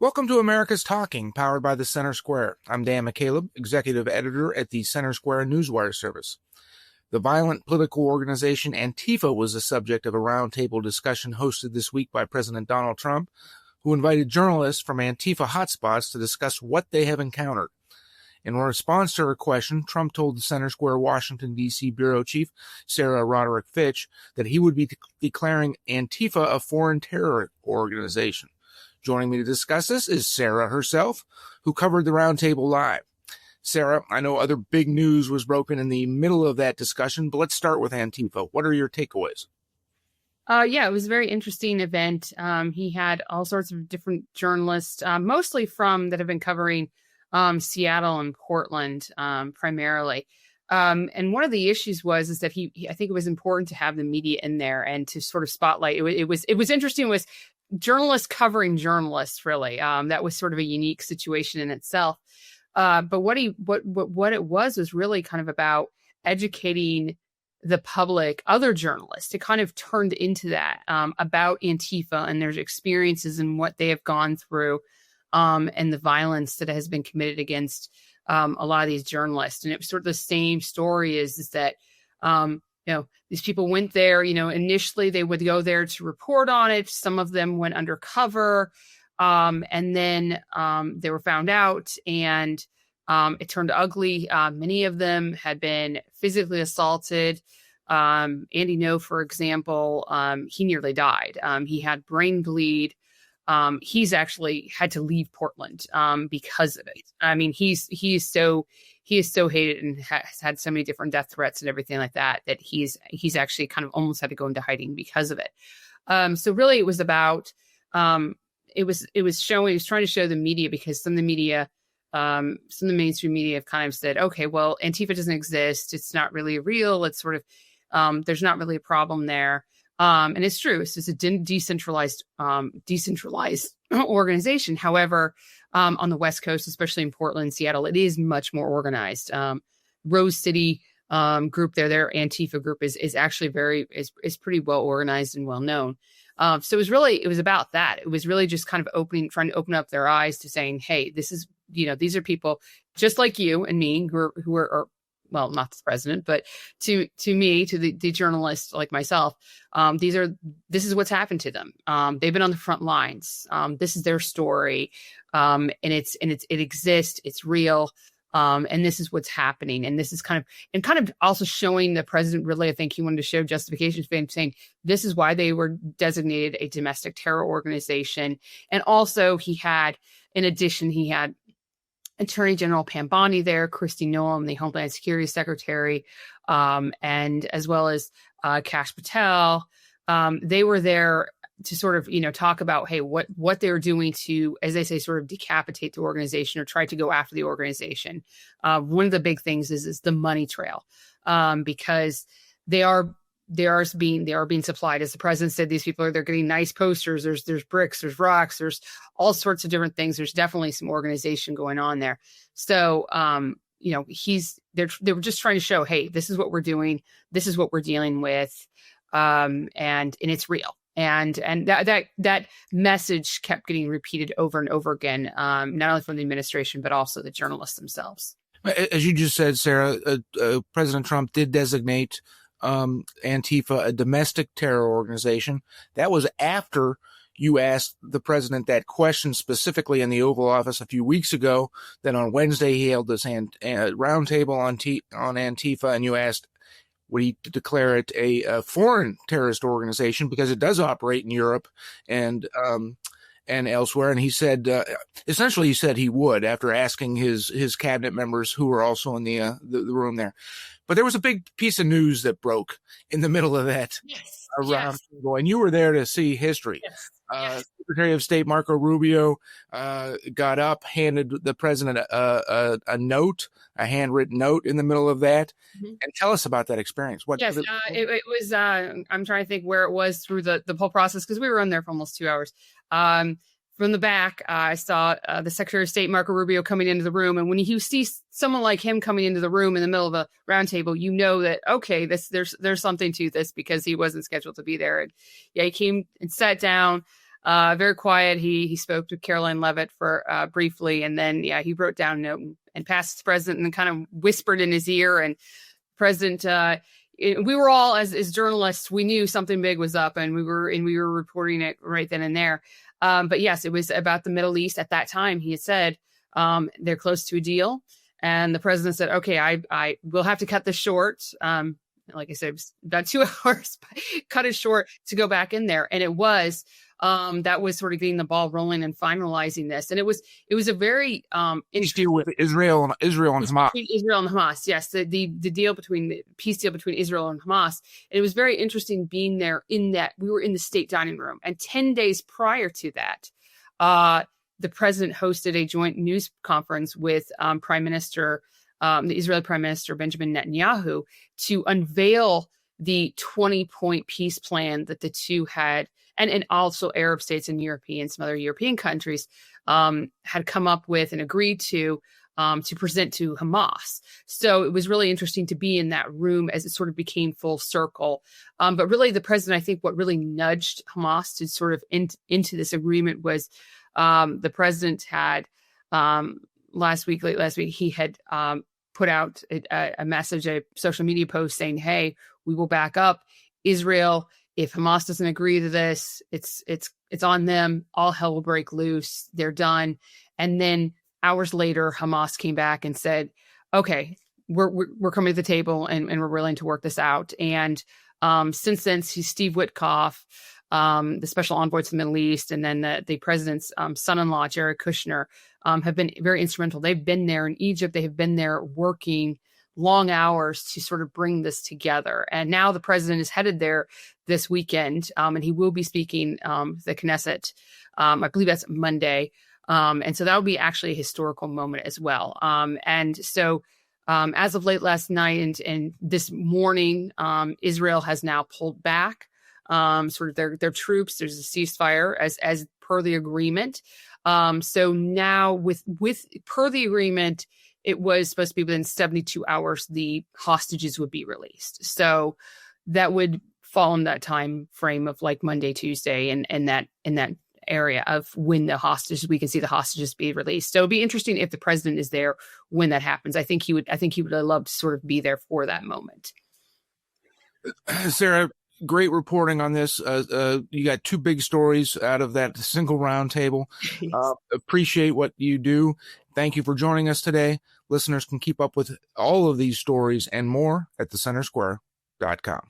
Welcome to America's Talking, powered by the Center Square. I'm Dan McCaleb, executive editor at the Center Square Newswire service. The violent political organization Antifa was the subject of a roundtable discussion hosted this week by President Donald Trump, who invited journalists from Antifa hotspots to discuss what they have encountered. In response to her question, Trump told the Center Square Washington, D.C. bureau chief, Sarah Roderick Fitch, that he would be declaring Antifa a foreign terror organization. Joining me to discuss this is Sarah herself, who covered the roundtable live. Sarah, I know other big news was broken in the middle of that discussion, but let's start with Antifa. What are your takeaways? It was a very interesting event. He had all sorts of different journalists, mostly that have been covering Seattle and Portland primarily. And one of the issues is that I think it was important to have the media in there and to sort of spotlight. It was interesting. Was journalists covering journalists, really. That was sort of a unique situation in itself. But what it was really kind of about educating the public, other journalists. It kind of turned into that about Antifa and their experiences and what they have gone through and the violence that has been committed against a lot of these journalists. And it was sort of the same story is that these people went there, initially they would go there to report on it. Some of them went undercover and then they were found out and it turned ugly. Many of them had been physically assaulted. Andy No, for example, he nearly died. He had brain bleed. He's actually had to leave Portland because of it. I mean, he is so hated and has had so many different death threats and everything like that he's actually kind of almost had to go into hiding because of it. So really, it was about he was trying to show the media, because some of the mainstream media have kind of said, okay, well, Antifa doesn't exist. It's not really real. It's sort of there's not really a problem there. And it's true. It's just a decentralized organization. However, on the West Coast, especially in Portland, Seattle, it is much more organized. Rose City group their Antifa group is actually is pretty well organized and well known. So it was about that. It was really just kind of trying to open up their eyes to saying, hey, this is, these are people just like you and me who are well, not the president, but to me, to the journalists like myself, this is what's happened to them. They've been on the front lines. This is their story. And it exists. It's real. And this is what's happening. And this is kind of also showing the president, really, I think he wanted to show justification for saying this is why they were designated a domestic terror organization. And also he had Attorney General Pam Bondi there, Kristi Noem, the Homeland Security Secretary, and as well as Kash Patel. They were there to sort of, talk about, hey, what they were doing to, as they say, sort of decapitate the organization or try to go after the organization. One of the big things is the money trail, because they are being supplied. As the president said, these people they're getting nice posters. There's bricks, there's rocks, there's all sorts of different things. There's definitely some organization going on there. So, they were just trying to show, hey, this is what we're doing. This is what we're dealing with. And it's real. And that message kept getting repeated over and over again, not only from the administration, but also the journalists themselves. As you just said, Sarah, President Trump did designate Antifa a domestic terror organization. That was after you asked the president that question specifically in the Oval Office a few weeks ago. Then on Wednesday, he held this roundtable on Antifa, and you asked, would he declare it a foreign terrorist organization, because it does operate in Europe and elsewhere. And he said, essentially, he said he would, after asking his cabinet members who were also in the room there. But there was a big piece of news that broke in the middle of that roundtable, and you were there to see history. Yes. Secretary of State Marco Rubio got up, handed the president a note, a handwritten note in the middle of that. Mm-hmm. And tell us about that experience. It was, I'm trying to think where it was through the whole process, because we were in there for almost 2 hours. From the back, I saw the Secretary of State, Marco Rubio, coming into the room. And when you see someone like him coming into the room in the middle of a roundtable, you know that, okay, there's something to this, because he wasn't scheduled to be there. And yeah, he came and sat down. Very quiet. He spoke to Caroline Leavitt for briefly, and then he wrote down a note and passed it to the president and kind of whispered in his ear. And President, we were all as journalists, we knew something big was up, and we were reporting it right then and there. But yes, it was about the Middle East. At that time, he had said they're close to a deal, and the president said, "Okay, I will have to cut this short." Like I said, it was about 2 hours, cut it short to go back in there. And it was, that was sort of getting the ball rolling and finalizing this. And it was a very, peace deal with Israel and Hamas. Israel and Hamas. Yes. The deal the peace deal between Israel and Hamas. And it was very interesting being there in that we were in the state dining room, and 10 days prior to that, the president hosted a joint news conference with, the Israeli Prime Minister Benjamin Netanyahu, to unveil the 20-point peace plan that the two had, and also Arab states and some other European countries had come up with and agreed to present to Hamas. So it was really interesting to be in that room as it sort of became full circle. But really, the president, I think what really nudged Hamas to sort of into this agreement was the president had late last week, he had put out a message, a social media post saying, "Hey, we will back up Israel. If Hamas doesn't agree to this, it's on them. All hell will break loose. They're done." And then hours later, Hamas came back and said, "Okay, we're coming to the table and we're willing to work this out." And since then, Steve Witkoff, the special envoy to the Middle East, and then the president's son-in-law, Jared Kushner, have been very instrumental. They've been there in Egypt. They have been there working long hours to sort of bring this together. And now the president is headed there this weekend, and he will be speaking the Knesset. I believe that's Monday. And so that will be actually a historical moment as well. And so as of late last night and this morning, Israel has now pulled back sort of their troops. There's a ceasefire as per the agreement. So now with per the agreement, it was supposed to be within 72 hours the hostages would be released. So that would fall in that time frame of like Monday, Tuesday, and in that area of when we can see the hostages be released. So it'd be interesting if the president is there when that happens. I think he would love to sort of be there for that moment. Sarah, great reporting on this. You got two big stories out of that single round table. Yes. Appreciate what you do. Thank you for joining us today. Listeners can keep up with all of these stories and more at thecentersquare.com.